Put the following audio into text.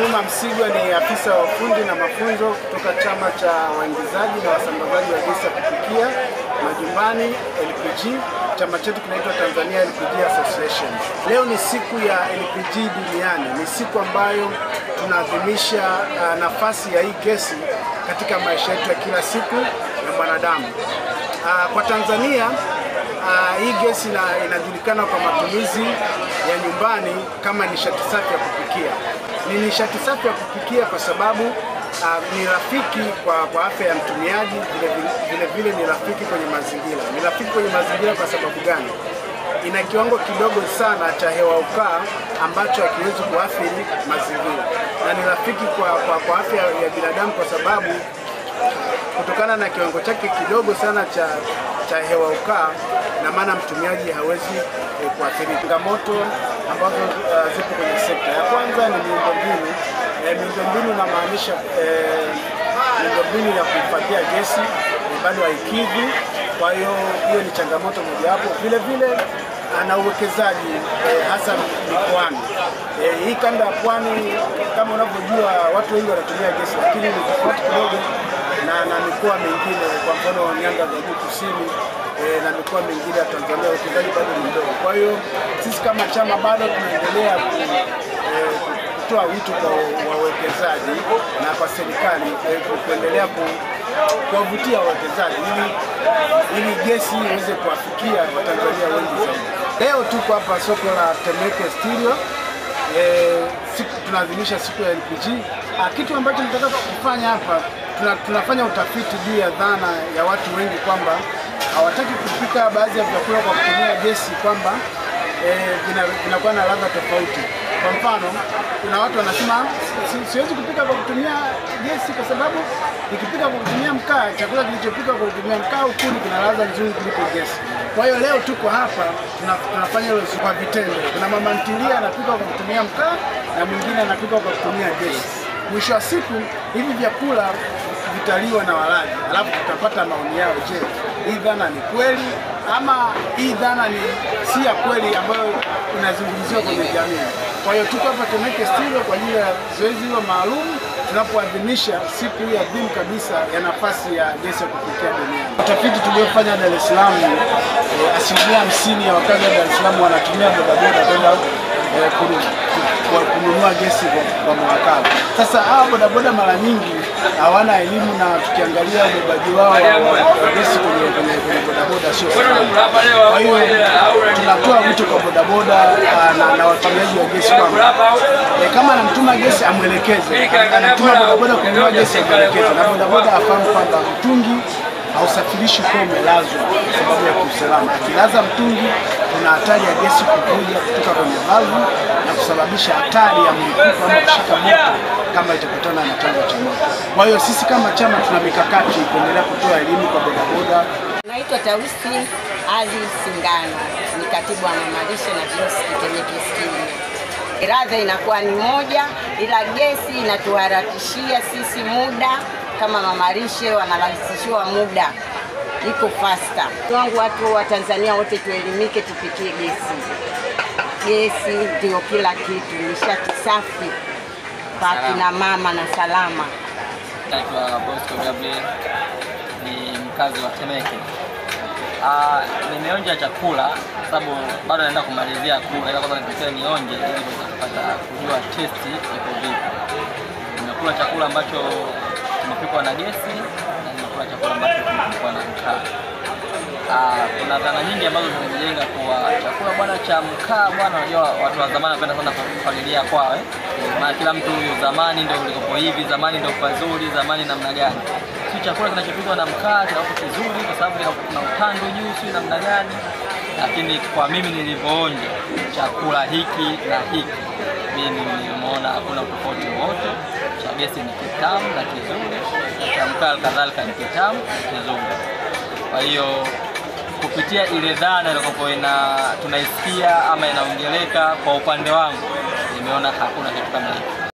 Juma Msigwa ni afisa wa ufundi na mafunzo kutoka Chama cha Waingizaji na Wasambazaji wa Gesi ya Kupikia Majumbani LPG. Chama chetu kinaitwa Tanzania LPG Association. Leo ni siku ya LPG duniani. Ni siku ambayo tunaadhimisha nafasi ya hii gesi katika maisha yetu ya kila siku ya mwanadamu. Kwa Tanzania hii gesi inajulikana kwa matumizi ya nyumbani kama nishati safi ya kupikia. Ni nishati safi ya kupikia kwa sababu ni rafiki kwa afya ya mtumiaji, vile ni rafiki kwenye mazingira. Ni rafiki kwenye mazingira kwa sababu gani? Ina kiwango kidogo sana cha hewa ukaa ambacho hakiwezi kuathiri mazingira, na ni rafiki kwa afya ya binadamu kwa sababu kutokana na kiwango chake kidogo sana cha hewa ukaa, na maana mtumiaji hawezi kuathiri. Changamoto ambazo zipo kwenye sekta ya kwanza ni miundombinu. Miundombinu inamaanisha miundombinu ya kuhifadhia gesi bado haikidhi. Kwa hiyo ni changamoto mojawapo. Vile na uwekezaji hasa mikoani. Hii kanda ya pwani kama unavyojua watu wengi wanatumia gesi, lakini ni tofauti kidogo na mikoa mingine, kwa mfano nyanda za juu kusini na mikoa mingine ya Tanzania uwekezaji bado ni mdogo. Kwa hiyo sisi kama chama bado tunaendelea kutoa wito kwa wawekezaji na kwa serikali kuendelea kuwavutia wawekezaji ili gesi iweze kuwafikia Watanzania wengi zaidi. Leo tuko hapa soko la Temeke Stereo. Tunaadhimisha siku ya LPG. Kitu ambacho tunataka kufanya hapa, tunafanya utafiti juu ya dhana ya watu wengi kwamba hawataki kupika baadhi ya vyakula kwa kutumia gesi, kwamba vinakuwa na ladha tofauti. Kwa mfano, kuna watu wanasema siwezi kupika kwa kutumia gesi kwa sababu nikipika kwa kutumia mkaa, chakula kilichopikwa kwa kutumia mkaa au kuni kina ladha nzuri kuliko gesi. Kwa hiyo leo tuko hapa tunafanya hilo kwa vitendo. Kuna mama ntilia anapika kwa kutumia mkaa na mwingine anapika kwa kutumia gesi. Mwisho wa siku hivi vyakula vitaliwa na walaji, alafu tutapata maoni yao. Je, hii dhana ni kweli ama hii dhana si ya kweli ambayo inazungumziwa kwenye jamii? Kwa hiyo tuko hapa Temeke Stereo kwa ajili ya zoezi hilo maalum tunapoadhimisha siku hii adhimu kabisa ya nafasi ya gesi ya kupikia duniani. Utafiti tuliofanya Dar es Salaam, asilimia 50 ya wakazi wa Dar es Salaam wanatumia bodaboda kwenda kununua gesi kwa mawakala. Sasa hawa bodaboda mara nyingi hawana elimu, na tukiangalia ubebaji wao wa gesi kwenye bodaboda sio salama. Kwa hiyo tunatoa wito kwa bodaboda na watumiaji wa gesi kwamba kama anamtuma gesi amwelekeze, anatuma bodaboda kununua gesi amwelekeze, na bodaboda afahamu kwamba mtungi hausafirishi kwa umelazwa kwa sababu ya usalama. Akilaza mtungi kuna hatari ya gesi kuvuja kutoka kwenye valvu na kusababisha hatari ya mlipuko ama kushika moto kama itakutana na chanzo cha moto. Kwa hiyo sisi kama chama tuna mikakati kuendelea kutoa elimu kwa bodaboda. Naitwa Tausi Ali Singano, ni katibu wa mamalishe na kioski Temeke Stereo. Ladha inakuwa ni moja, ila gesi inatuharakishia sisi muda. Kama mamalishe wanarahisishiwa muda, iko faster. Watu wa Tanzania wote tuelimike, tupikie gesi. Gesi ndio kila kitu, nishati safi kwa kina mama na salama. Naitwa Bosco Gabriel, ni mkazi wa Temeke. Nimeonja chakula sababu bado naenda kumalizia kula, ila kwanza nipite nionje ili kupata kujua testi iko vipi. Nimekula chakula ambacho kimepikwa na gesi na nimekula chakula ambacho kimepikwa na mkaa. Kuna dhana nyingi ambazo zimejenga kwa chakula bwana cha mkaa bwana, unajua watu wa zamani wanapenda sana kufagilia kwao na kila mtu zamani ndio ulikopo hivi, zamani ndio pazuri, zamani namna gani. Si chakula kinachopikwa na mkaa kinakuwa kizuri kwa sababu kuna utando juu, si namna gani. Lakini kwa mimi nilivyoonja chakula hiki na hiki, mimi nimeona hakuna tofauti wote. Cha gesi ni kitamu na kizuri, cha mkaa kadhalika ni kitamu kizuri. Kwa hiyo kupitia ile dhana ilikopo tunaisikia ama inaongeleka, kwa upande wangu nimeona hakuna kitu kama hicho.